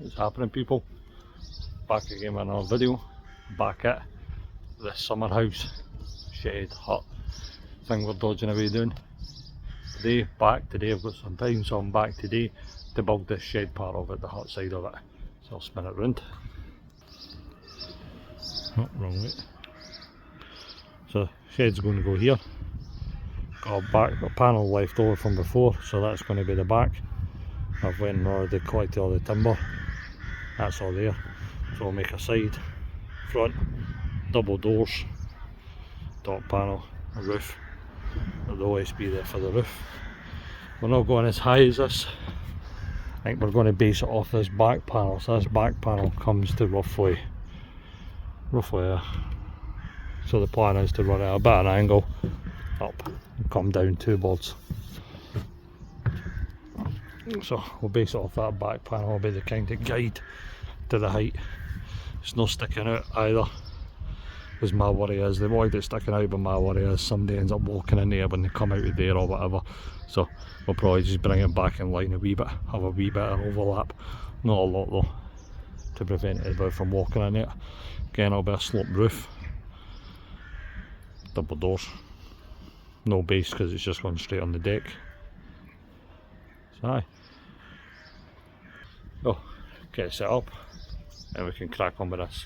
What's happening, people? Back again with another video. Back at the summer house shed hut thing we're dodging away doing. Today I've got some time, so I'm back today to build this shed part of it, the hut side of it. So I'll spin it round. Oh, wrong way. So shed's going to go here. Got a panel left over from before, so that's going to be the back. I've went and already collected all the timber. That's all there. So I'll make a side, front, double doors, top panel, a roof. There'll always be there for the roof. We're not going as high as this. I think we're going to base it off this back panel. So this back panel comes to roughly there. So the plan is to run it at a bit of an angle up and come down two boards. So we'll base it off that back panel. Will be the kind of guide to the height. It's not sticking out either, because my worry is the void is sticking out, but my worry is somebody ends up walking in there when they come out of there or whatever. So we'll probably just bring it back in line a wee bit, have a wee bit of overlap, not a lot though, to prevent anybody from walking in it. Again, it'll be a sloped roof, double doors, no base because it's just going straight on the deck. So aye. Oh, get it set up and we can crack on with this.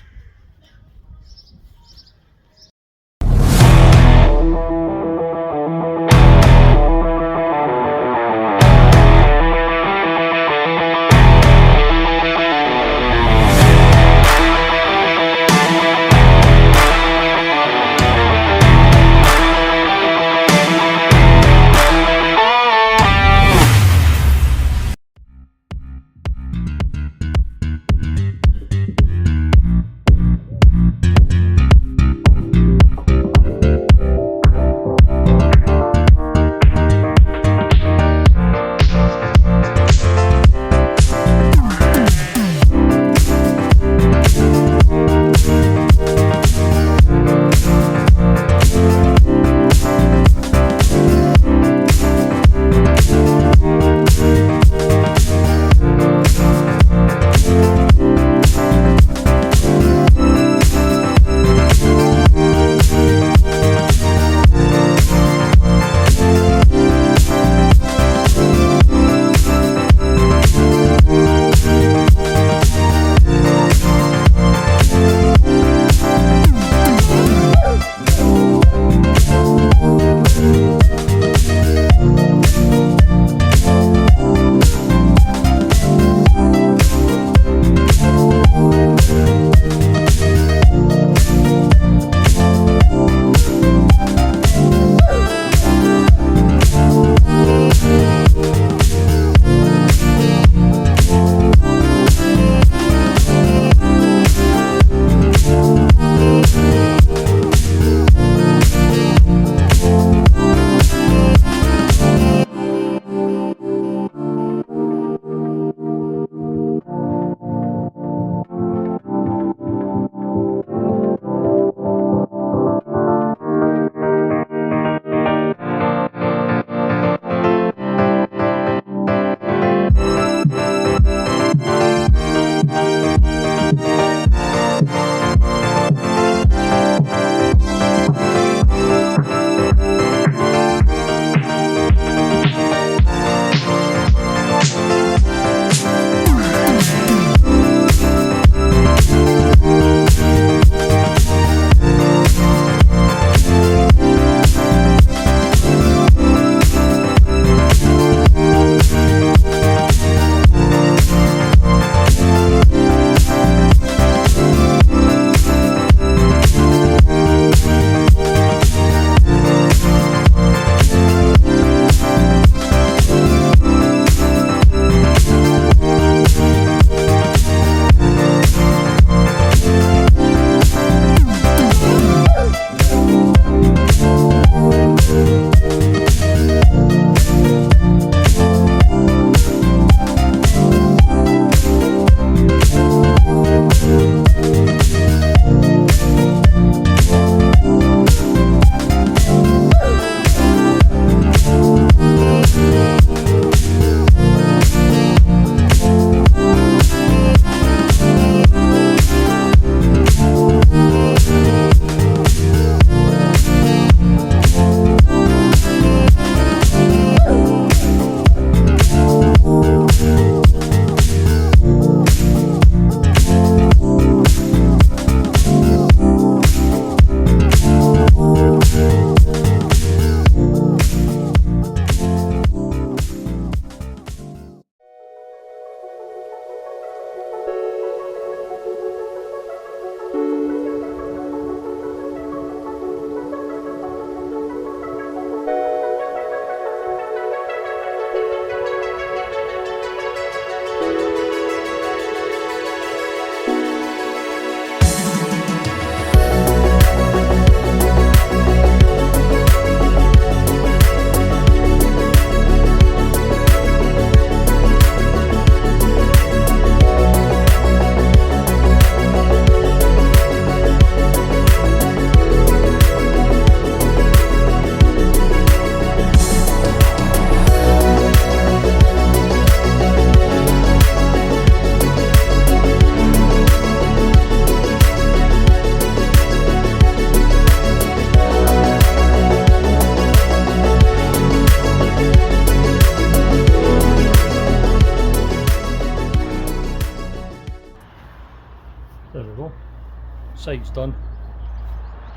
side's done.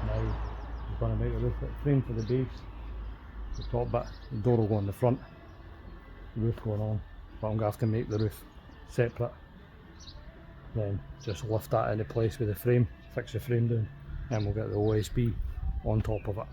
Now we're going to make the roof frame for the base. The top bit, the door will go on the front, the roof going on, but I'm going to have to make the roof separate. Then just lift that into place with the frame, fix the frame down, and we'll get the OSB on top of it.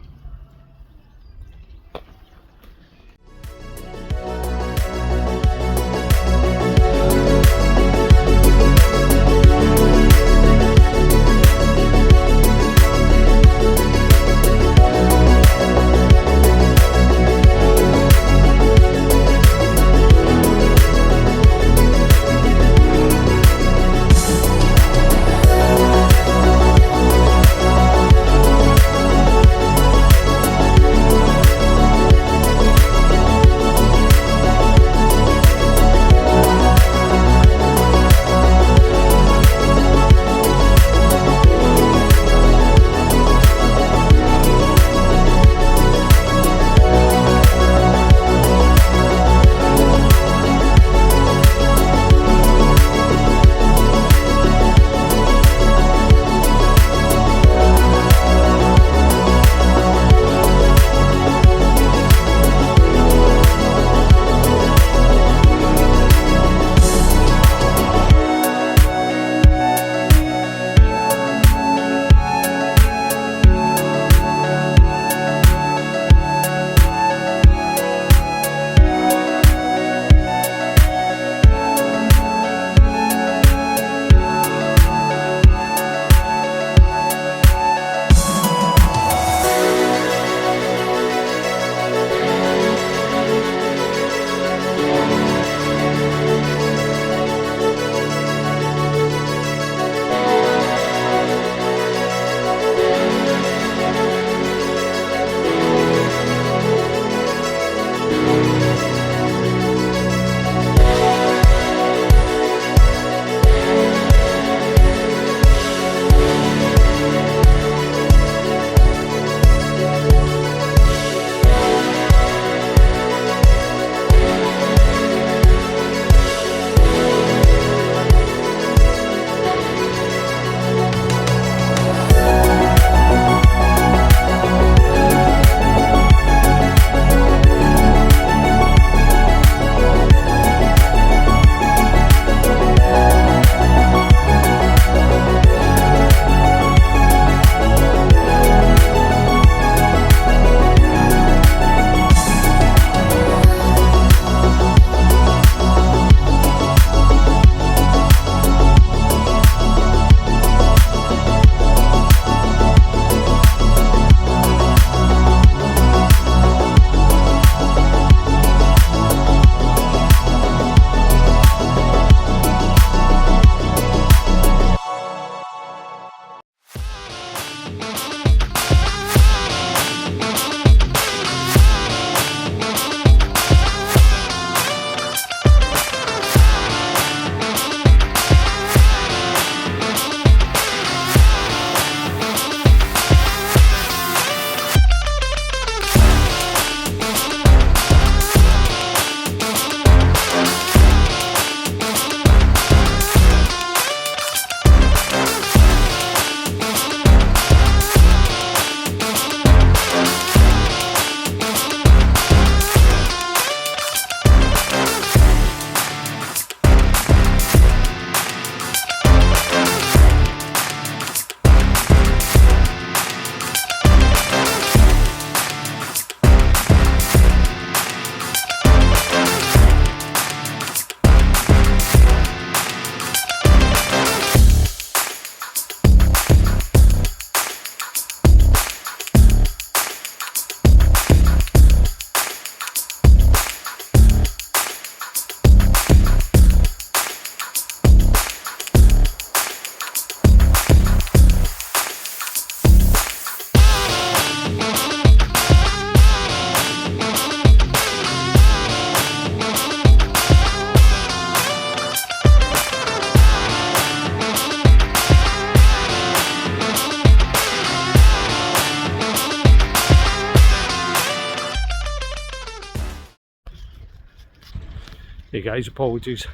Hey guys, apologies,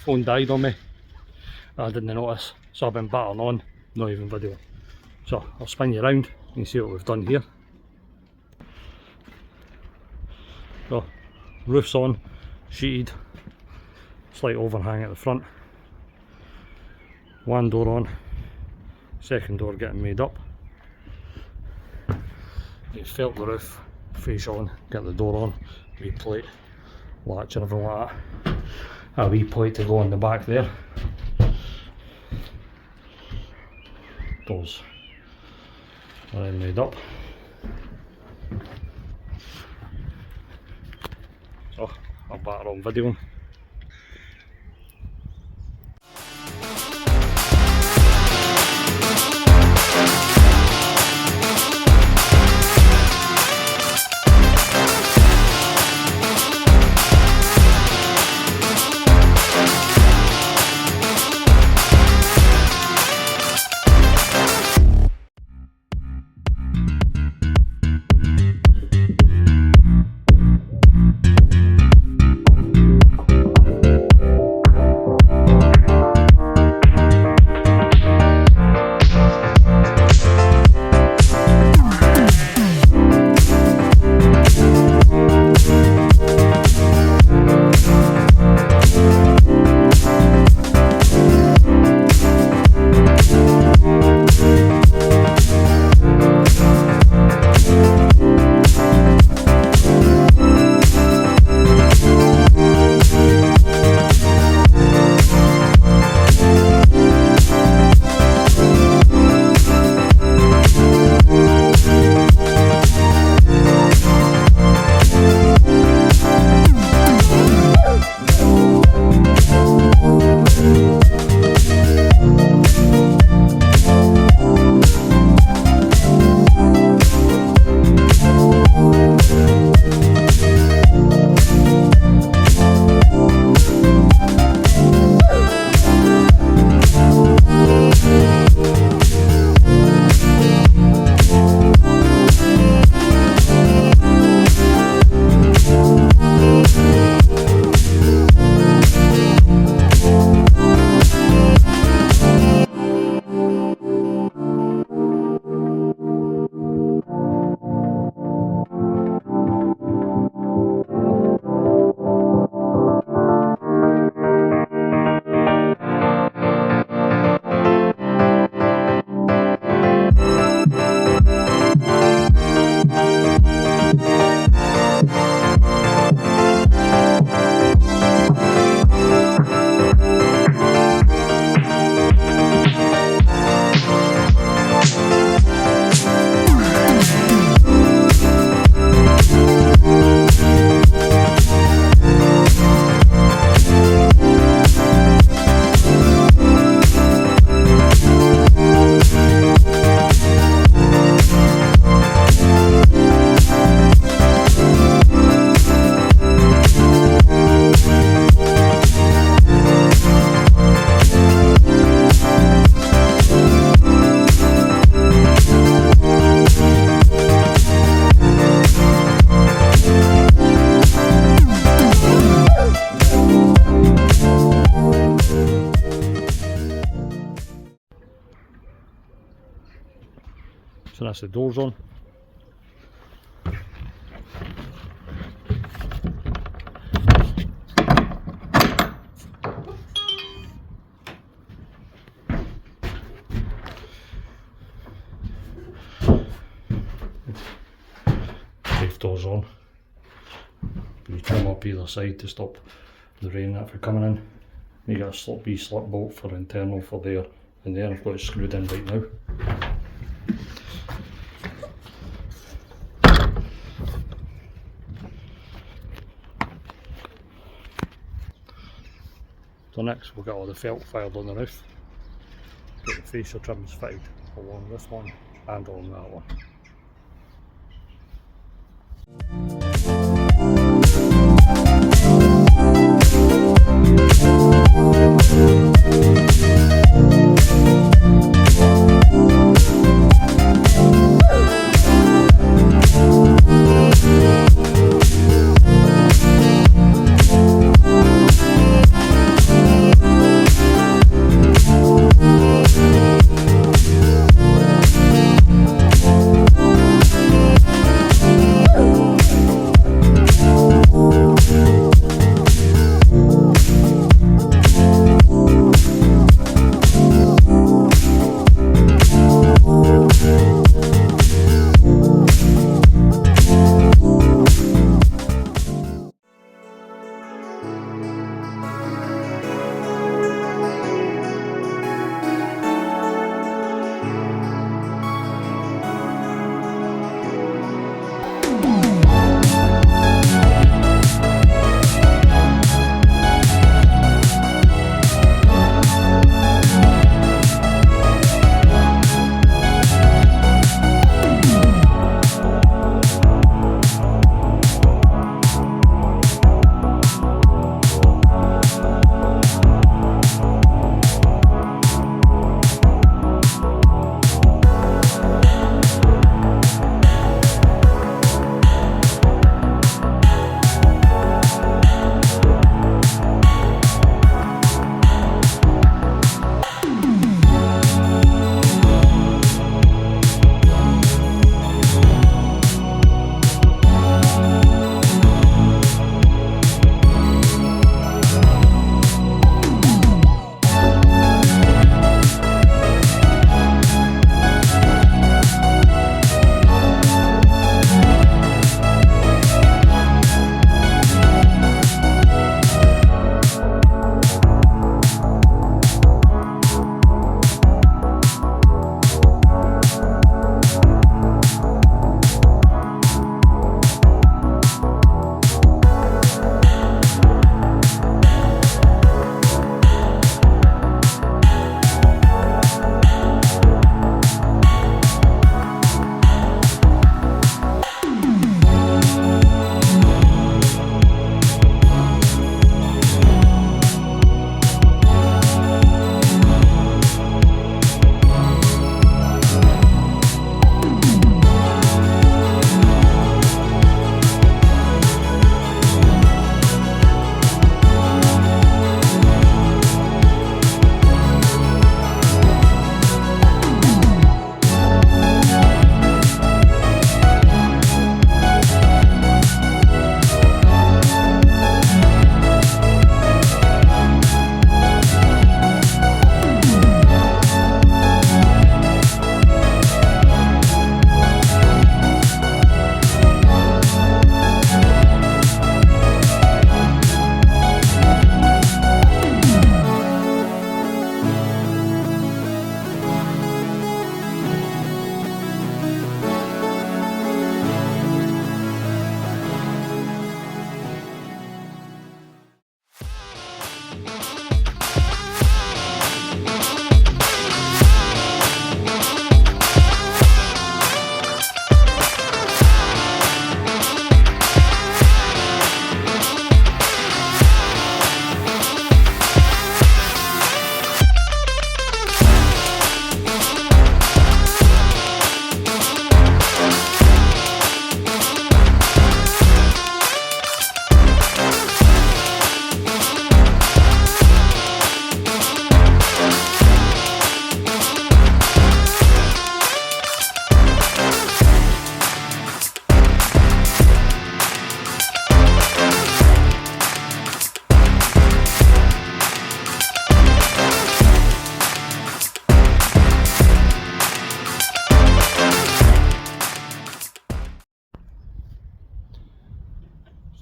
phone died on me. I didn't notice, so I've been battering on, not even video. So I'll spin you around, you can see what we've done here. So roof's on, sheeted, slight overhang at the front, one door on, second door getting made up. You felt the roof, face on, get the door on, wee plate, latch and everything like that. A wee plate to go on the back there. Doors are then made up. So I'm back on video. So that's the doors on. Safe doors on. You trim up either side to stop the rain from coming in. You got a wee slip bolt for internal for there and there. I've got it screwed in right now. So next we'll get all the felt filed on the roof. Get the fascia trims fitted along this one and along that one.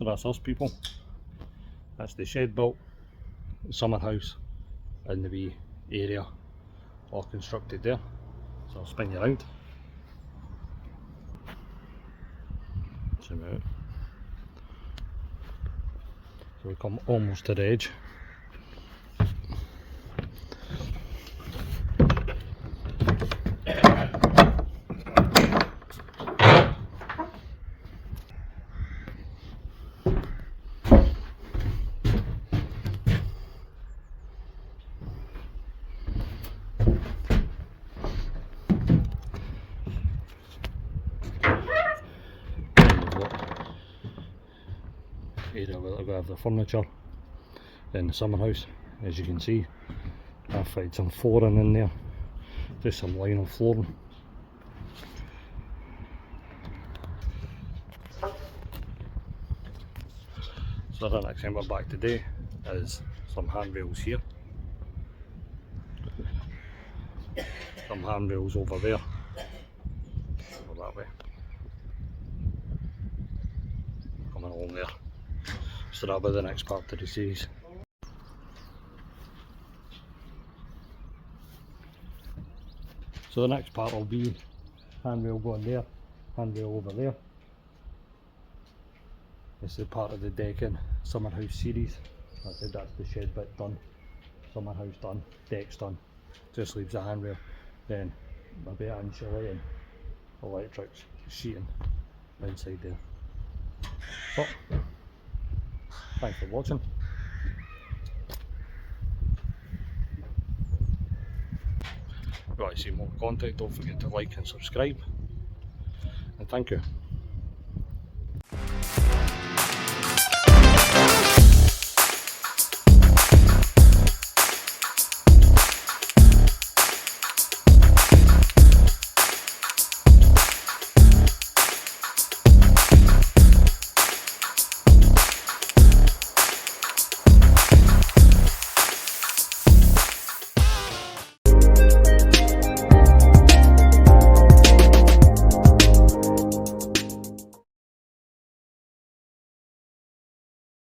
that's us people. That's the shed built, the summer house and the wee area all constructed there. So I'll spin you around. Zoom out. So we come almost to the edge. Area where they're going to have the furniture in the summer house. As you can see, I've fitted some flooring in there, just some vinyl flooring. So the next thing we're back today is some handrails here, some handrails over there, over that way, coming along there. So that'll be the next part of the series. So the next part will be handrail going there, handrail over there. This is part of the decking summer house series. That's the shed bit done, summer house done, deck's done. Just leaves the handrail. Then a bit of insulating, electrics, sheeting inside there. So, thanks for watching. If you want to see more content, don't forget to like and subscribe. And thank you.